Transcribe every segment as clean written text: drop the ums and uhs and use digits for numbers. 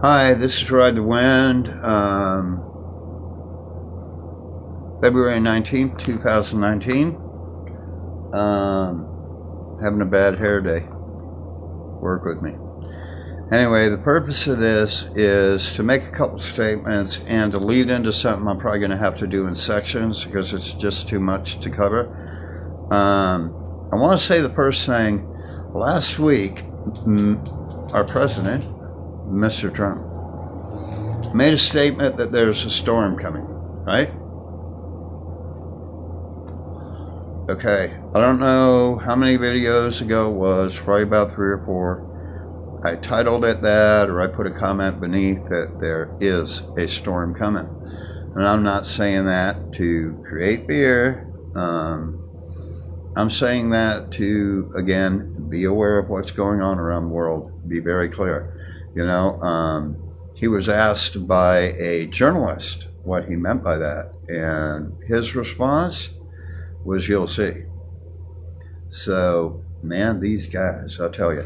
Hi, this is Ride the Wind, February 19th, 2019. Having a bad hair day. Work with me. Anyway, the purpose of this is to make a couple statements and to lead into something I'm probably going to have to do in sections because it's just too much to cover. I want to say the first thing. Last week, our president, Mr. Trump, made a statement that there's a storm coming, right? Okay, I don't know how many videos ago it was, probably about 3 or 4. I titled it that, or I put a comment beneath that there is a storm coming. And I'm not saying that to create fear. I'm saying that to, again, be aware of what's going on around the world. Be very clear. You know, he was asked by a journalist what he meant by that. And his response was, "You'll see." So, man, these guys, I'll tell you.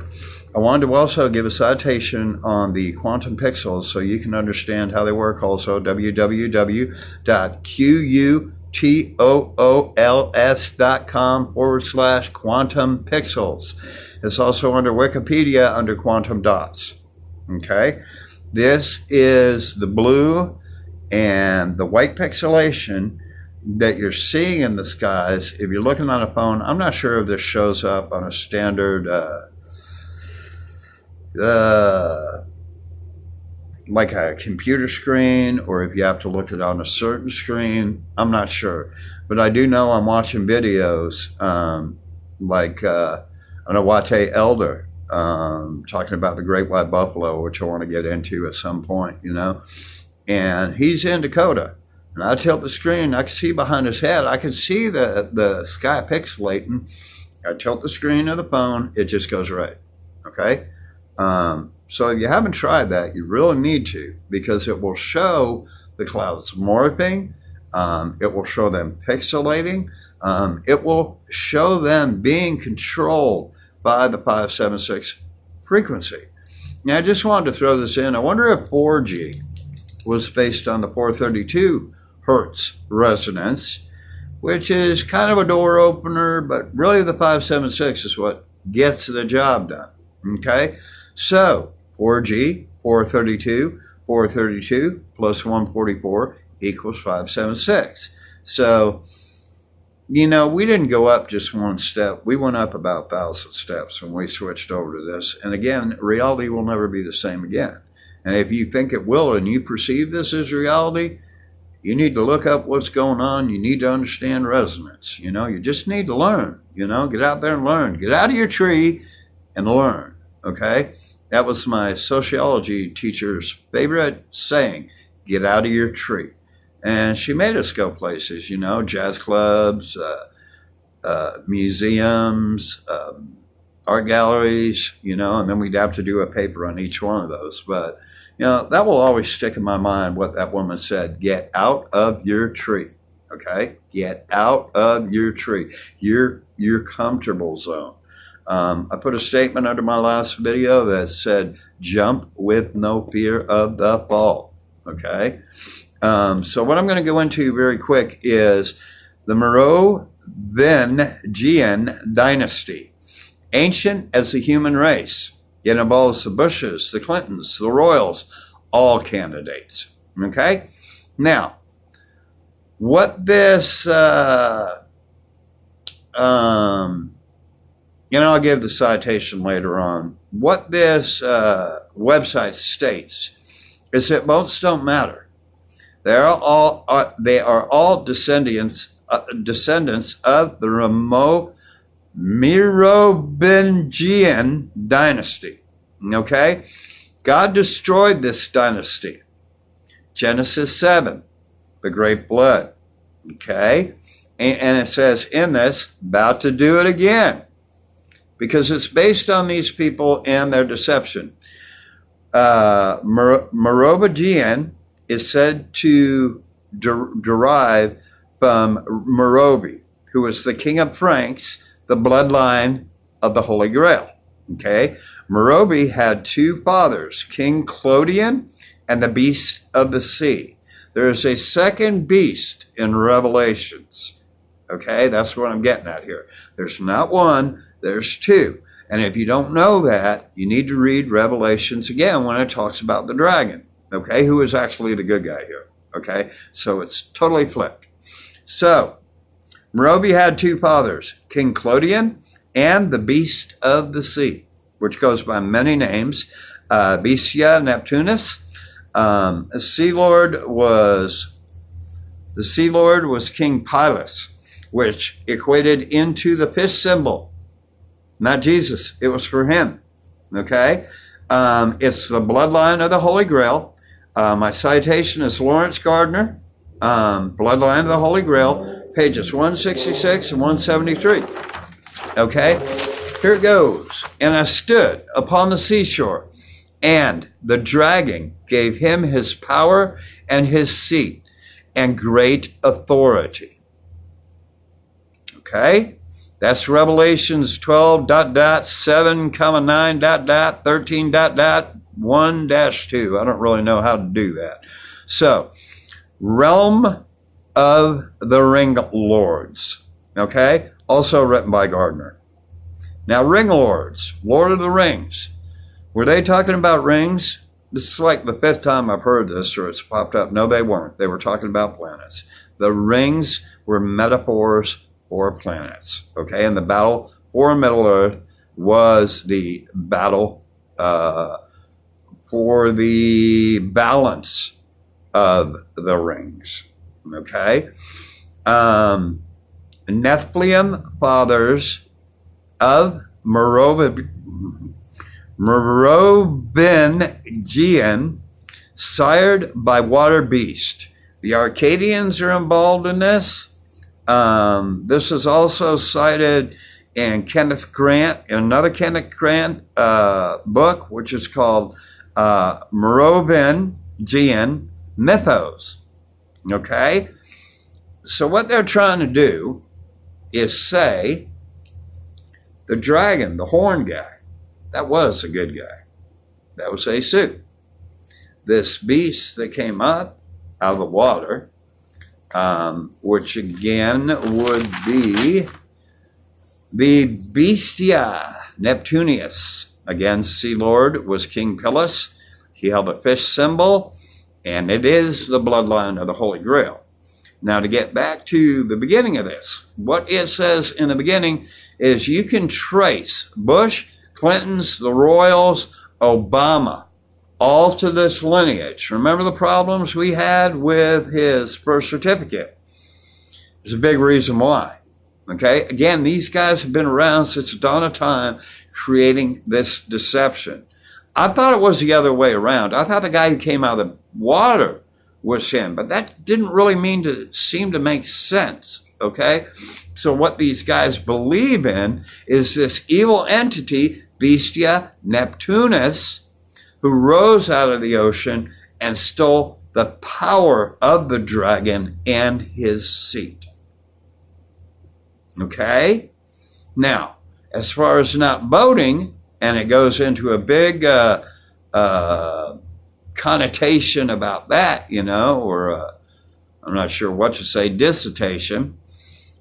I wanted to also give a citation on the quantum pixels so you can understand how they work also. www.quutools.com/quantum pixels. It's also under Wikipedia under quantum dots. Okay? This is the blue and the white pixelation that you're seeing in the skies. If you're looking on a phone, I'm not sure if this shows up on a standard like a computer screen, or if you have to look at it on a certain screen. I'm not sure, but I do know I'm watching videos like Anawate Elder talking about the great white buffalo, which I want to get into at some point, you know, and he's in Dakota. And I tilt the screen, I can see behind his head. I can see the sky pixelating. I tilt the screen of the phone, it just goes right. Okay? So if you haven't tried that, you really need to, because it will show the clouds morphing. It will show them pixelating. It will show them being controlled by the 576 frequency. Now, I just wanted to throw this in. I wonder if 4G was based on the 432 hertz resonance, which is kind of a door opener, but really the 576 is what gets the job done. Okay, so 4G, 432 plus 144 equals 576. So, you know, we didn't go up just one step. We went up about 1,000 steps when we switched over to this. And again, reality will never be the same again. And if you think it will and you perceive this as reality, you need to look up what's going on. You need to understand resonance. You know, you just need to learn. You know, get out there and learn. Get out of your tree and learn. Okay? That was my sociology teacher's favorite saying, get out of your tree. And she made us go places, you know, jazz clubs, museums, art galleries, you know, and then we'd have to do a paper on each one of those. But, you know, that will always stick in my mind what that woman said. Get out of your tree, okay? Get out of your tree, your comfortable zone. I put a statement under my last video that said, jump with no fear of the fall, okay? So what I'm going to go into very quick is the Merovingian dynasty, ancient as the human race. It involves the Bushes, the Clintons, the Royals, all candidates. Okay? Now, what this, you know, I'll give the citation later on. What this website states is that votes don't matter. They are all descendants of the Merovingian dynasty. Okay? God destroyed this dynasty. Genesis 7, the great flood. Okay? And it says in this, about to do it again. Because it's based on these people and their deception. Merovingian is said to derive from Merovi, who was the king of Franks, the bloodline of the Holy Grail. Okay, Merope had two fathers, King Clodion and the beast of the sea. There is a second beast in Revelations. Okay, that's what I'm getting at here. There's not one, there's two. And if you don't know that, you need to read Revelations again when it talks about the dragon, okay, who is actually the good guy here, okay? So it's totally flipped. So, Merope had two fathers, King Clodion and the beast of the sea, which goes by many names, Bestia Neptunus. The Sea Lord was King Pylus, which equated into the fish symbol. Not Jesus. It was for him. Okay? It's the bloodline of the Holy Grail. My citation is Lawrence Gardner, Bloodline of the Holy Grail, pages 166 and 173. Okay? Here it goes. And I stood upon the seashore, and the dragon gave him his power and his seat and great authority. Okay? That's Revelations 12, 7, 9, 13, 1-2. I don't really know how to do that. So, Realm of the Ring Lords. Okay? Also written by Gardner. Now, Ring Lords, Lord of the Rings. Were they talking about rings? This is like the fifth time I've heard this or it's popped up. No, they weren't. They were talking about planets. The rings were metaphors for planets, okay? And the battle for Middle-earth was the battle for the balance of the rings, okay? Nephilim, fathers of Merovingian, sired by water beast. The Arcadians are involved in this. This is also cited in Kenneth Grant, in another Kenneth Grant book, which is called Merovingian Mythos. Okay? So what they're trying to do is say the dragon, the horn guy, that was a good guy. That was Asu. This beast that came up out of the water, which again would be the Bestia Neptunus. Again, Sea Lord was King Pylus. He held a fish symbol, and it is the bloodline of the Holy Grail. Now, to get back to the beginning of this, what it says in the beginning is you can trace Bush, Clinton's, the Royals, Obama, all to this lineage. Remember the problems we had with his birth certificate? There's a big reason why. Okay? Again, these guys have been around since the dawn of time creating this deception. I thought it was the other way around. I thought the guy who came out of the water was him, but that didn't really seem to make sense. Okay? So what these guys believe in is this evil entity, Bestia Neptunus, who rose out of the ocean and stole the power of the dragon and his seat. Okay? Now, as far as not boating, and it goes into a big connotation about that, or I'm not sure what to say, dissertation,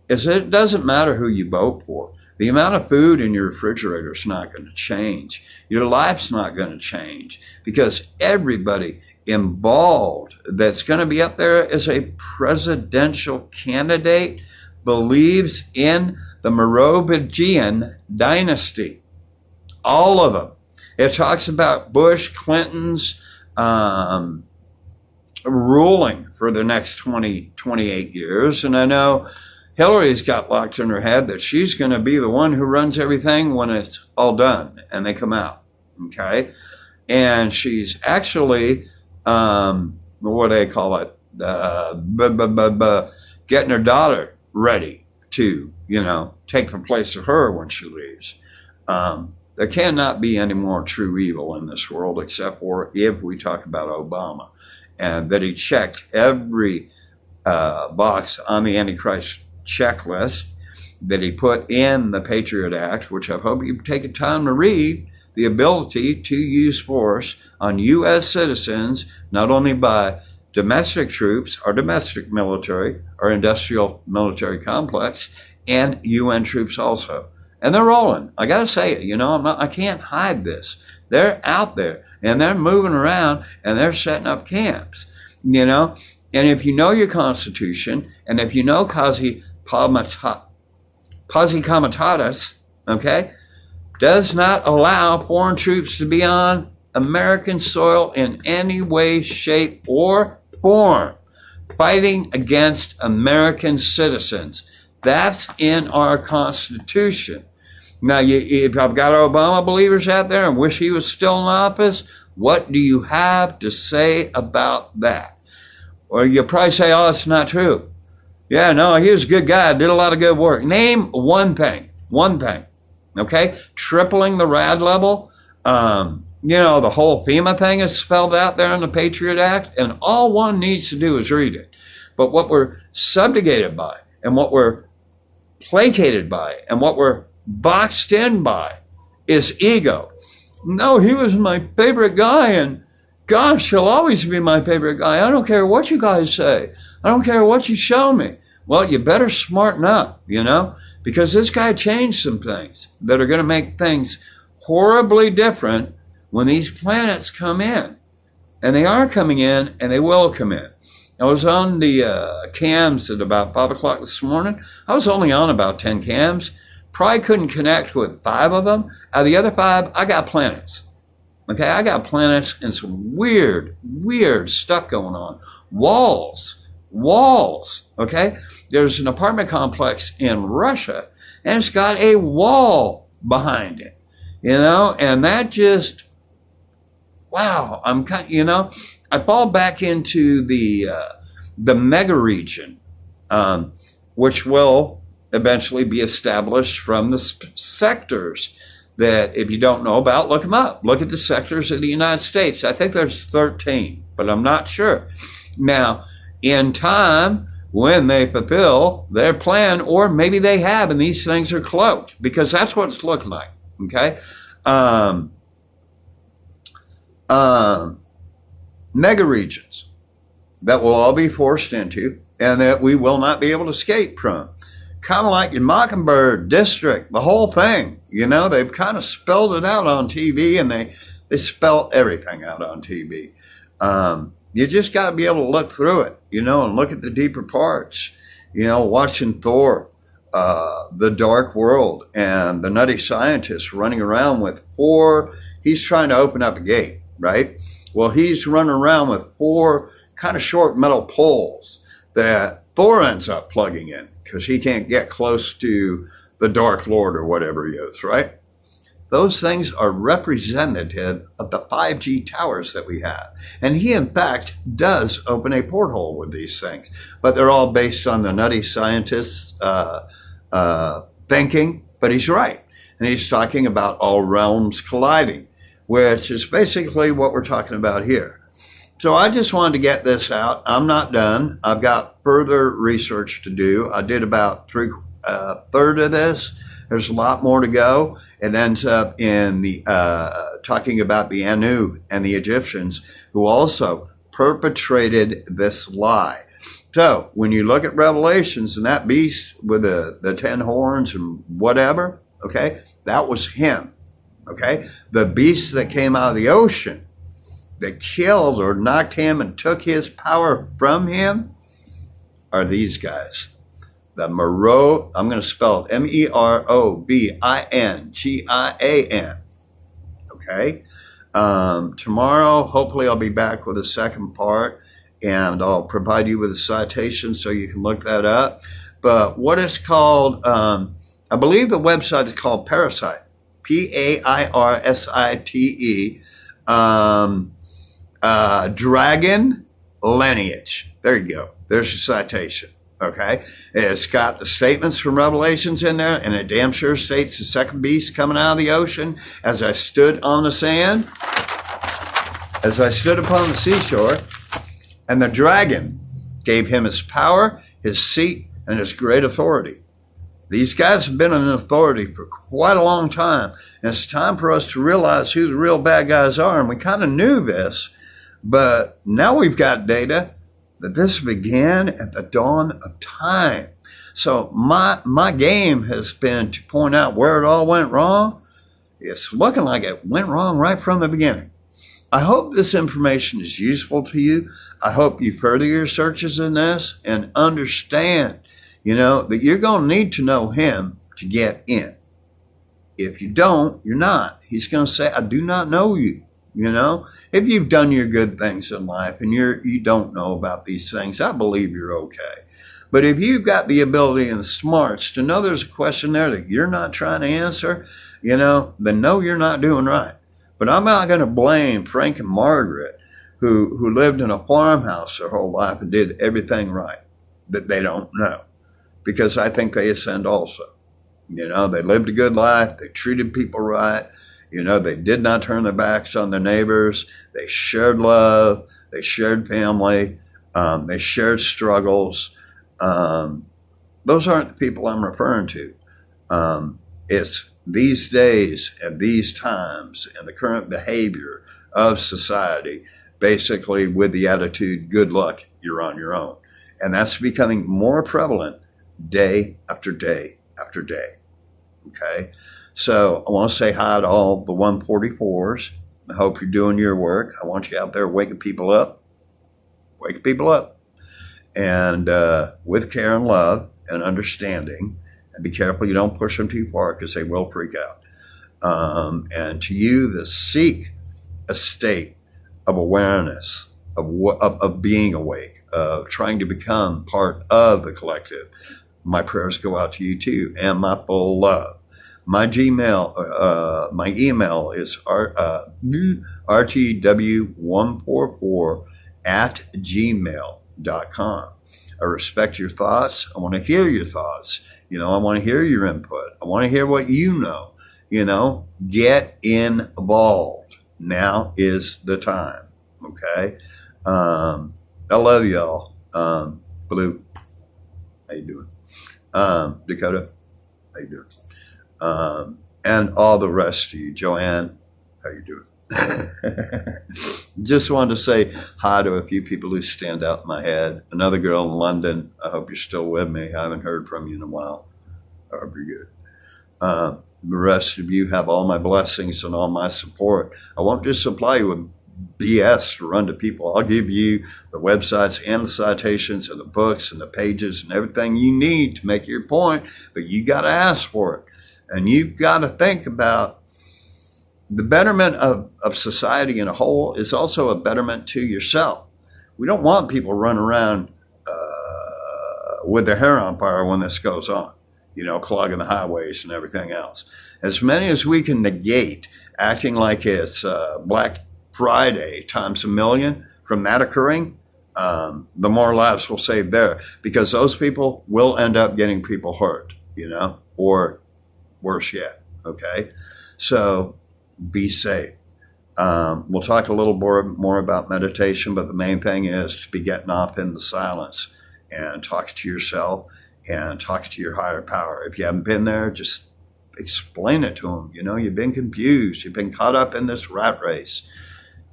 is that it doesn't matter who you vote for. The amount of food in your refrigerator is not going to change. Your life's not going to change because everybody involved that's going to be up there as a presidential candidate believes in the Merovingian dynasty. All of them. It talks about Bush, Clinton's ruling for the next 28 years. And I know Hillary's got locked in her head that she's going to be the one who runs everything when it's all done and they come out. Okay? And she's actually, what do they call it? Getting her daughter ready to, take the place of her when she leaves. There cannot be any more true evil in this world except for if we talk about Obama and that he checked every box on the Antichrist checklist. that he put in the Patriot Act, which I hope you take time to read, the ability to use force on U.S. citizens, not only by domestic troops, our domestic military, our industrial military complex, and UN troops also. And they're rolling. I got to say it, I can't hide this. They're out there and they're moving around and they're setting up camps, And if you know your Constitution, and if you know Quasi Comitatus, okay, does not allow foreign troops to be on American soil in any way, shape, or form, fighting against American citizens. That's in our Constitution. Now, if I've got Obama believers out there and wish he was still in office, what do you have to say about that? Or you'll probably say, oh, it's not true. Yeah, no, he was a good guy, did a lot of good work. Name one thing, okay? Tripling the RAD level. The whole FEMA thing is spelled out there in the Patriot Act, and all one needs to do is read it. But what we're subjugated by, and what we're placated by, and what we're boxed in by is ego. No, he was my favorite guy, and gosh, he'll always be my favorite guy. I don't care what you guys say. I don't care what you show me. Well, you better smarten up, because this guy changed some things that are going to make things horribly different when these planets come in. And they are coming in, and they will come in. I was on the cams at about 5 o'clock this morning. I was only on about 10 cams. Probably couldn't connect with 5 of them. Out of the other 5, I got planets. Okay, I got planets and some weird stuff going on. Walls, okay? There's an apartment complex in Russia, and it's got a wall behind it, and that just, wow, I fall back into the mega region, which will eventually be established from the sectors that, if you don't know about, look them up. Look at the sectors of the United States. I think there's 13, but I'm not sure. Now, in time, when they fulfill their plan, or maybe they have, and these things are cloaked, because that's what it's looking like, okay? Mega regions that will all be forced into, and that we will not be able to escape from. Kind of like your Mockingbird district, the whole thing. They've kind of spelled it out on TV, and they spell everything out on TV. You just got to be able to look through it, and look at the deeper parts. Watching Thor, The Dark World, and the nutty scientist running around with 4, he's trying to open up a gate, right? Well, he's running around with 4 kind of short metal poles that Thor ends up plugging in, because he can't get close to the Dark Lord or whatever he is, right? Those things are representative of the 5G towers that we have. And he, in fact, does open a porthole with these things. But they're all based on the nutty scientists' thinking. But he's right. And he's talking about all realms colliding, which is basically what we're talking about here. So I just wanted to get this out. I'm not done. I've got further research to do. I did about third of this. There's a lot more to go. It ends up in the talking about the Anu and the Egyptians, who also perpetrated this lie. So when you look at Revelations and that beast with the 10 horns and whatever, okay, that was him. Okay, the beast that came out of the ocean, that killed or knocked him and took his power from him, are these guys. The I'm going to spell it Merobingian. Okay. Tomorrow, hopefully I'll be back with a second part, and I'll provide you with a citation so you can look that up. But what it's called, I believe the website is called Parasite. Parsite. Dragon lineage. There you go. There's your citation. Okay. It's got the statements from Revelations in there, and it damn sure states the second beast coming out of the ocean. As I stood on the sand, as I stood upon the seashore, and the dragon gave him his power, his seat, and his great authority. These guys have been in authority for quite a long time. And it's time for us to realize who the real bad guys are. And we kind of knew this, but now we've got data that this began at the dawn of time. So my game has been to point out where it all went wrong. It's looking like it went wrong right from the beginning. I hope this information is useful to you. I hope you further your searches in this and understand, that you're going to need to know him to get in. If you don't, you're not. He's going to say, I do not know you. If you've done your good things in life and you don't know about these things, I believe you're okay. But if you've got the ability and the smarts to know there's a question there that you're not trying to answer, then no, you're not doing right. But I'm not going to blame Frank and Margaret, who lived in a farmhouse their whole life and did everything right, that they don't know, because I think they ascend also. They lived a good life. They treated people right. They did not turn their backs on their neighbors. They shared love. They shared family. They shared struggles. Those aren't the people I'm referring to. It's these days and these times and the current behavior of society, basically with the attitude, good luck, you're on your own. And that's becoming more prevalent day after day after day. Okay? So I want to say hi to all the 144s. I hope you're doing your work. I want you out there waking people up. Waking people up. And with care and love and understanding. And be careful you don't push them too far because they will freak out. And to you that seek a state of awareness, of being awake, of trying to become part of the collective, my prayers go out to you too, and my full love. My my email is rtw144@gmail.com. I respect your thoughts. I want to hear your thoughts. I want to hear your input. I want to hear what you know. Get involved. Now is the time. Okay? I love y'all. Blue, how you doing? Dakota, how you doing? And all the rest of you. Joanne, how you doing? Just wanted to say hi to a few people who stand out in my head. Another girl in London. I hope you're still with me. I haven't heard from you in a while. I hope you're good. The rest of you have all my blessings and all my support. I won't just supply you with BS to run to people. I'll give you the websites and the citations and the books and the pages and everything you need to make your point, but you got to ask for it. And you've got to think about the betterment of society in a whole is also a betterment to yourself. We don't want people running around with their hair on fire when this goes on, clogging the highways and everything else. As many as we can negate, acting like it's Black Friday times a million from that occurring, the more lives we'll save there, because those people will end up getting people hurt, or worse yet. Okay. So be safe. We'll talk a little more about meditation, but the main thing is to be getting off in the silence and talking to yourself and talking to your higher power. If you haven't been there, just explain it to them. You've been confused. You've been caught up in this rat race.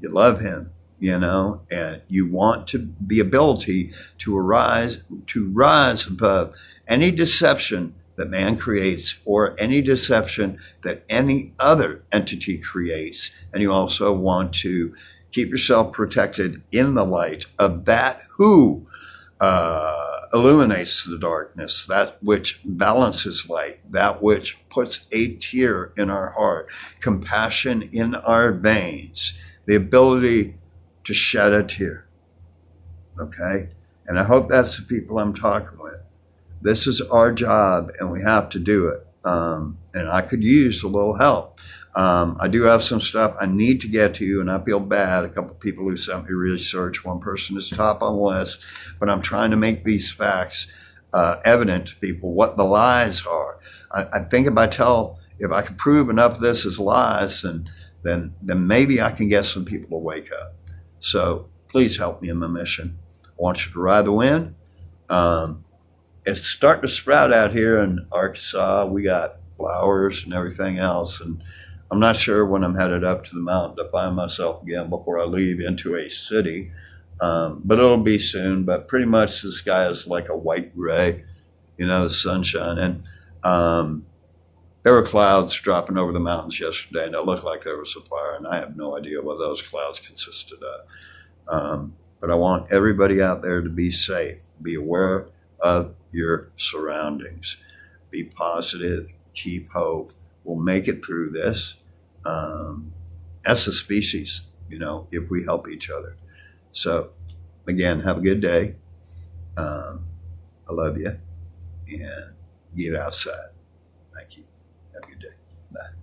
You love him, and you want the ability to rise above any deception that man creates or any deception that any other entity creates. And you also want to keep yourself protected in the light of that who illuminates the darkness, that which balances light, that which puts a tear in our heart, compassion in our veins, the ability to shed a tear. Okay? And I hope that's the people I'm talking with. This is our job, and we have to do it. And I could use a little help. I do have some stuff I need to get to, and I feel bad. A couple of people who sent me research. One person is top on the list, but I'm trying to make these facts evident to people, what the lies are. I think if I can prove enough of this is lies, then maybe I can get some people to wake up. So please help me in my mission. I want you to ride the wind. it's starting to sprout out here in Arkansas. We got flowers and everything else, and I'm not sure when I'm headed up to the mountain to find myself again before I leave into a city. But it'll be soon. But pretty much the sky is like a white gray, the sunshine. And there were clouds dropping over the mountains yesterday, and it looked like there was a fire, and I have no idea what those clouds consisted of. But I want everybody out there to be safe, be aware of your surroundings, be positive, keep hope. We'll make it through this as a species, if we help each other. So, again, have a good day. I love you, and get outside. Thank you. Have a good day. Bye.